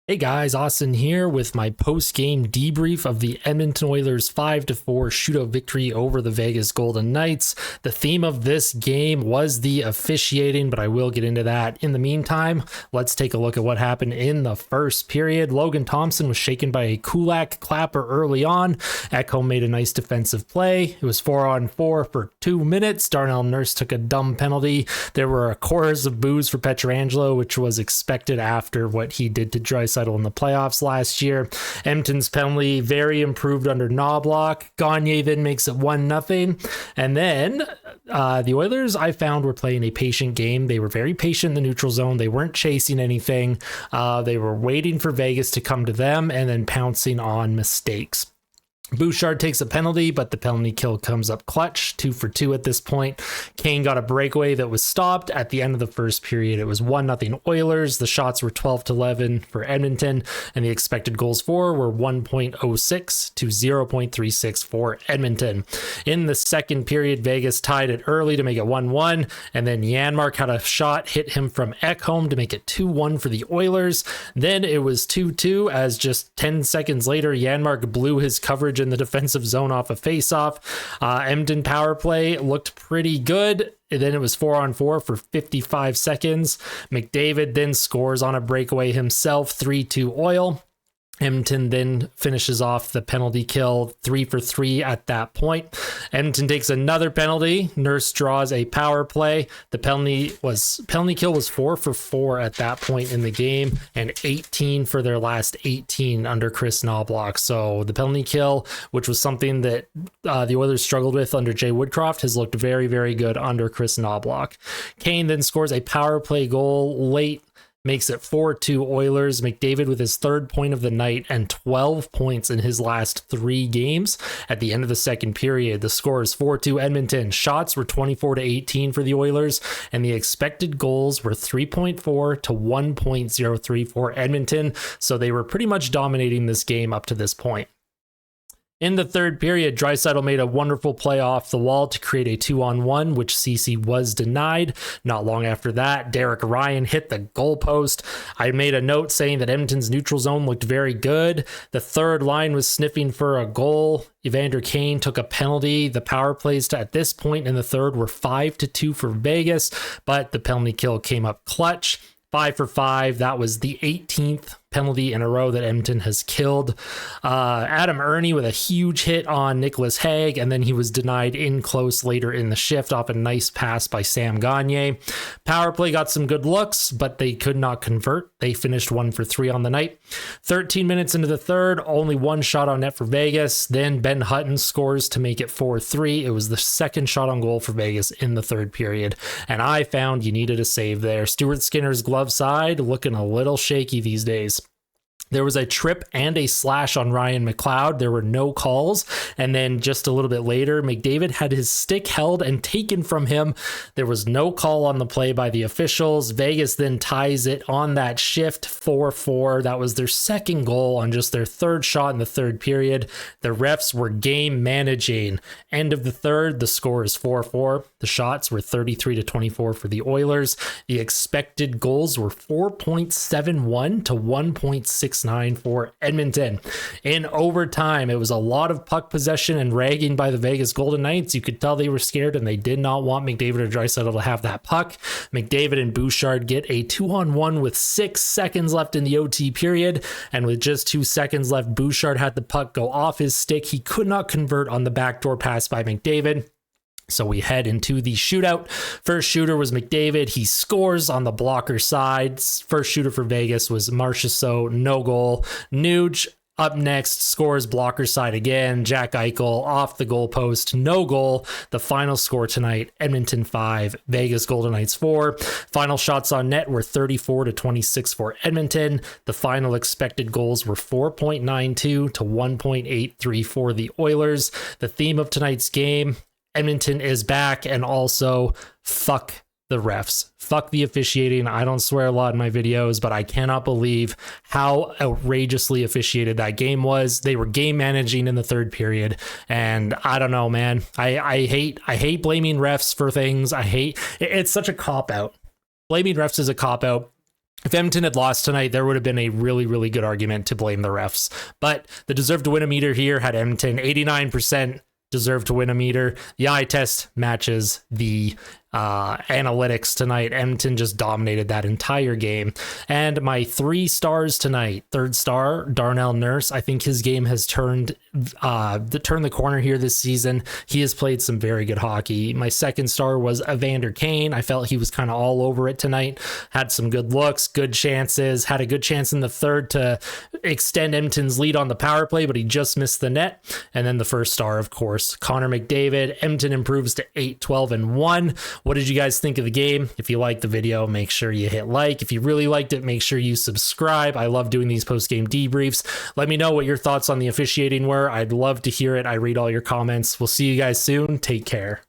Hey guys, Austin here with my post-game debrief of the Edmonton Oilers 5-4 shootout victory over the Vegas Golden Knights. The theme of this game was the officiating, but I will get into that. In the meantime, let's take a look at what happened in the first period. Logan Thompson was shaken by a Kulak clapper early on. Ekholm made a nice defensive play. It was 4-on-4 for 2 minutes. Darnell Nurse took a dumb penalty. There were a chorus of boos for Pietrangelo, which was expected after what he did to Draisaitl in the playoffs last year. Edmonton's penalty very improved under Knobloch. Gagne then makes it 1-0. And then the Oilers, I found, were playing a patient game. They were very patient in the neutral zone. They weren't chasing anything. They were waiting for Vegas to come to them and then pouncing on mistakes. Bouchard takes a penalty, but the penalty kill comes up clutch, 2 for 2 at this point. Kane got a breakaway that was stopped at the end of the first period. It was 1-0 Oilers. The shots were 12-11 for Edmonton, and the expected goals for were 1.06 to 0.36 for Edmonton. In the second period, Vegas tied it early to make it 1-1, and then Janmark had a shot hit him from Ekholm to make it 2-1 for the Oilers. Then it was 2-2 as just 10 seconds later, Janmark blew his coverage in the defensive zone off a face-off. Edmonton power play looked pretty good. And then it was 4-on-4 for 55 seconds. McDavid then scores on a breakaway himself, 3-2 Oil. Edmonton then finishes off the penalty kill 3 for 3 at that point. Edmonton takes another penalty. Nurse draws a power play. The penalty kill was 4 for 4 at that point in the game, and 18 for their last 18 under Chris Knobloch. So the penalty kill, which was something that the Oilers struggled with under Jay Woodcroft, has looked very, very good under Chris Knobloch. Kane then scores a power play goal late, makes it 4-2 Oilers. McDavid with his third point of the night and 12 points in his last 3 games. At the end of the second period, the score is 4-2 Edmonton. Shots were 24-18 for the Oilers, and the expected goals were 3.4 to 1.03 for Edmonton. So they were pretty much dominating this game up to this point. In the third period, Draisaitl made a wonderful play off the wall to create a 2-on-1, which CC was denied. Not long after that, Derek Ryan hit the goalpost. I made a note saying that Edmonton's neutral zone looked very good. The third line was sniffing for a goal. Evander Kane took a penalty. The power plays at this point in the third were 5-2 for Vegas, but the penalty kill came up clutch. 5 for 5. That was the 18th penalty in a row that Edmonton has killed. Adam Ernie with a huge hit on Nicholas Hague, and then he was denied in close later in the shift off a nice pass by Sam Gagne. Power play got some good looks, but they could not convert. They finished 1 for 3 on the night. 13 minutes into the third, only 1 shot on net for Vegas. Then Ben Hutton scores to make it 4-3. It was the second shot on goal for Vegas in the third period, and I found you needed a save there. Stuart Skinner's glove side looking a little shaky these days. There was a trip and a slash on Ryan McLeod. There were no calls. And then just a little bit later, McDavid had his stick held and taken from him. There was no call on the play by the officials. Vegas then ties it on that shift 4-4. That was their second goal on just their third shot in the third period. The refs were game managing. End of the third, the score is 4-4. The shots were 33-24 for the Oilers. The expected goals were 4.71 to 1.69 for Edmonton. In overtime, it was a lot of puck possession and ragging by the Vegas Golden Knights. You could tell they were scared and they did not want McDavid or Draisaitl to have that puck. McDavid and Bouchard get a 2-on-1 with 6 seconds left in the OT period, and with just 2 seconds left, Bouchard had the puck go off his stick. He could not convert on the backdoor pass by McDavid. So we head into the shootout. First shooter was McDavid. He scores on the blocker side. First shooter for Vegas was Marchessault, no goal. Nuge up next, scores blocker side again. Jack Eichel off the goalpost, no goal. The final score tonight, Edmonton 5, Vegas Golden Knights 4. Final shots on net were 34-26 for Edmonton. The final expected goals were 4.92 to 1.83 for the Oilers. The theme of tonight's game, Edmonton is back, and also fuck the refs. Fuck the officiating. I don't swear a lot in my videos, but I cannot believe how outrageously officiated that game was. They were game managing in the third period, and I don't know, man. I hate blaming refs for things. It's such a cop-out. Blaming refs is a cop-out. If Edmonton had lost tonight, there would have been a really, really good argument to blame the refs. But the deserved to win a meter here had Edmonton 89% deserved to win a meter. The eye test matches the analytics tonight. Edmonton just dominated that entire game. And my 3 stars tonight, third star, Darnell Nurse. I think his game has turned the corner here this season. He has played some very good hockey. My second star was Evander Kane. I felt he was kind of all over it tonight. Had some good looks, good chances, had a good chance in the third to extend Edmonton's lead on the power play, but he just missed the net. And then the first star, of course, Connor McDavid. Edmonton improves to 8-12-1. What did you guys think of the game? If you liked the video, make sure you hit like. If you really liked it, make sure you subscribe. I love doing these post-game debriefs. Let me know what your thoughts on the officiating were. I'd love to hear it. I read all your comments. We'll see you guys soon. Take care.